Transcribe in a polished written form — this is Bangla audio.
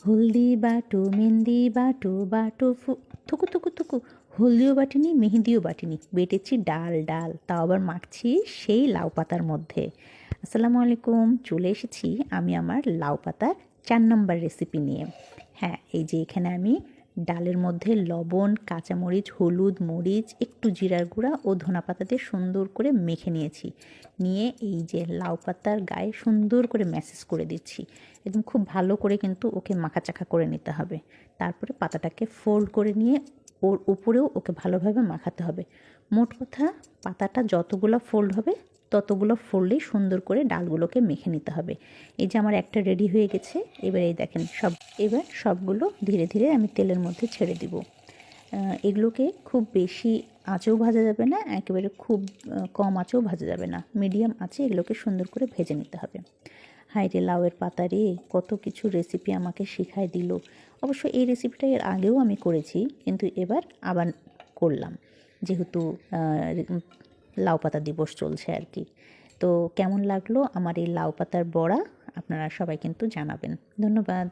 হলদি বাটো মেহেন্দি বাটো বাটো থুকু থুকু থুকু, হলদিও বাটিনি মেহেন্দিও বাটিনি, বেটেছি ডাল ডাল, তাও আবার মাখছি সেই লাউ পাতার মধ্যে। আসসালামু আলাইকুম, চলে এসেছি আমি আমার লাউ পাতার 4 নম্বর রেসিপি নিয়ে। হ্যাঁ, এই যে এখানে আমি ডালের মধ্যে লবণ, কাঁচামরিচ, হলুদ, মরিচ, একটু জিরার গুঁড়া ও ধনা পাতা দিয়ে সুন্দর করে মেখে নিয়েছি। নিয়ে এই যে লাউ পাতার গায়ে সুন্দর করে ম্যাসেজ করে দিচ্ছি। একদম খুব ভালো করে কিন্তু ওকে মাখাচাখা করে নিতে হবে। তারপরে পাতাটাকে ফোল্ড করে নিয়ে ওর উপরেও ওকে ভালোভাবে মাখাতে হবে। মোট কথা, পাতাটা যতগুলো ফোল্ড হবে ততগুলো ফোল্ডেই সুন্দর করে ডালগুলোকে মেখে নিতে হবে। এই যে আমার একটা রেডি হয়ে গেছে। এবার এই দেখেন এবার সবগুলো ধীরে ধীরে আমি তেলের মধ্যে ছেড়ে দিব। এগুলোকে খুব বেশি আঁচেও ভাজা যাবে না, একেবারে খুব কম আঁচেও ভাজা যাবে না, মিডিয়াম আঁচে এগুলোকে সুন্দর করে ভেজে নিতে হবে। হায় রে লাউয়ের পাতা রে, কত কিছু রেসিপি আমাকে শিখায় দিল। অবশ্য এই রেসিপিটা এর আগেও আমি করেছি, কিন্তু এবার আবার করলাম, যেহেতু লাউ পাতা দিবস চলছে আর কি। তো কেমন লাগলো আমার এই লাউ পাতার বড়া, আপনারা সবাই কিন্তু জানাবেন। ধন্যবাদ।